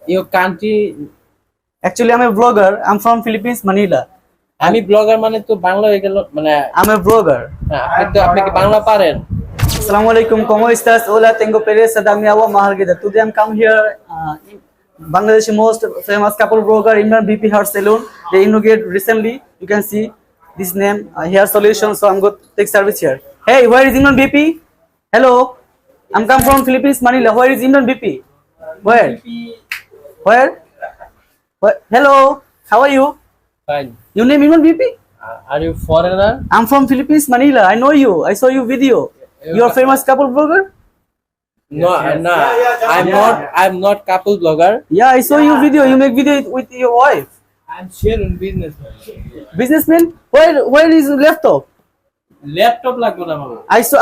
Your country. Actually, I'm a vlogger. I'm from Philippines, Manila. আমি blogger মানে তো বাংলা হয়ে গেল মানে I'm a vlogger. আপনি কি বাংলা পারেন? Assalamualaikum, ¿cómo estás? Hola, tengo pereza, dame agua Mahalgida. Today I'm come here, Bangladeshi most famous couple vlogger, Imran BP Hair Salon. They inaugurated recently. You can see this name, Hair Solution. So I'm going to take service here. Hey, where is Imran BP? Hello, I'm come from Philippines, Manila. Where is Imran BP? Where? Where? Hello, how are you? Fine. Your name Imran BP? Are you foreigner? I'm from Philippines, Manila. I know you. I saw your video. You're a famous couple vlogger? No, no. I'm not couple blogger. Yeah, I saw your video. You make video with your wife. I'm sharing business. Businessman? Where is your laptop? Laptop লাগবে না বাবা।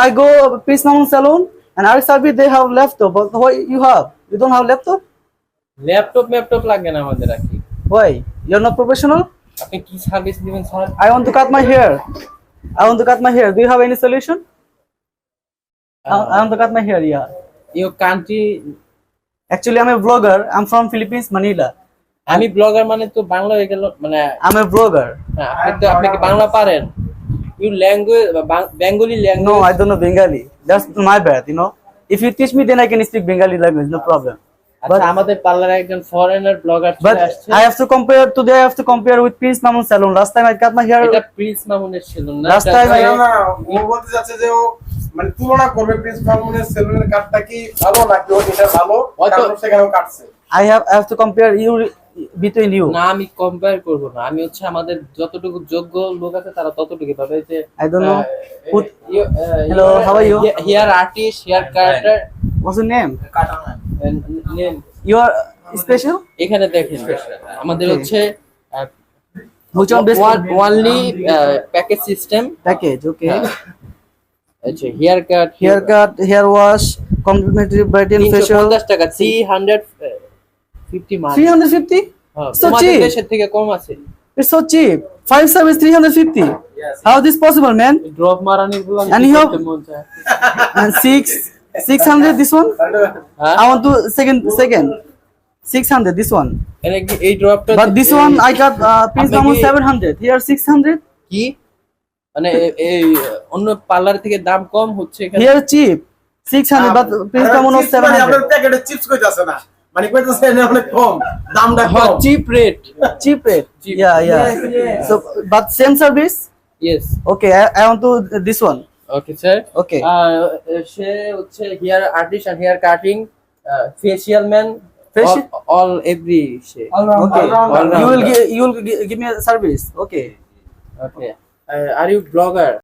I go Prince Mamun Salon and RSRB they have laptop. But why you have? You don't have laptop? Laptop লাগবে না আমাদের আর কি। Why? You're not professional? আপনি কি service দিবেন sir? I want to cut my hair. I want to cut my hair. Do you have any solution? I want to cut my hair, yeah. Your country. Actually, I'm a vlogger. I'm from Philippines, Manila. আমি blogger মানে তো বাংলা হয়ে গেল মানে I'm a vlogger. আপনি কি বাংলা পারেন? You language Bengali language. No, I don't know Bengali. That's my bad, you know. If you teach me, then I can speak Bengali language, no problem. আচ্ছা আমাদের পার্লারে একজন ফরেনার ব্লগার But চলে আসছে। I have to compare today. I have to compare with Prince Mamun Salon. Last time I cut my hair. এটা Prince মামুনের ছিল না। Last time I ও বলতে যাচ্ছে যে ও মানে তুলনা করবে প্রিন্স মামুনের সেলুনের কাটটা কি ভালো নাকি ও এটা ভালো কারণ সেখানেও কাটছে। I have to compare you between you. না আমি কম্পেয়ার করব না। আমি হচ্ছে আমাদের যতটুকু যোগ্য লোক আছে তারা ততটুকু পাবে যে I don't know. Hello, how are you? Here artist, here cutter. What's your name? Name You are special? এখানে দেখেন আমাদের হচ্ছে Which one best? only package system Package, okay. আচ্ছা hair cut Haircut, hair wash, complimentary Brighten facial. 350 টাকা 350 মান 350? So তোমাদের cheap. দেশের থেকে কম আছে It's so cheap. 5 service 350. How this possible, man? Drop মারানির গুলো And you have- And 600 this one? I want to second 600 this one. এই ড্রপটা But this one I got Prince আপনি Mamun কি- 700. Here 600. কি মানে এই অন্য পার্লার থেকে দাম কম হচ্ছে এখানে Here cheap 600 but Prince Mamun was chips মানে আপনার 700. প্যাকেটে চিপস কইতাছে না মানে কইতাছে না অনেক কম দামটা কম cheap rate Cheap rate. Cheap. Yeah. Yes. So but same service? Yes Okay, I want to this one. Okay sir Okay. সে হচ্ছে হেয়ার আর্টিস্ট আর hair cutting facial man Facial? All every সে Okay. all-round. You will give me a service. Okay. Okay are you blogger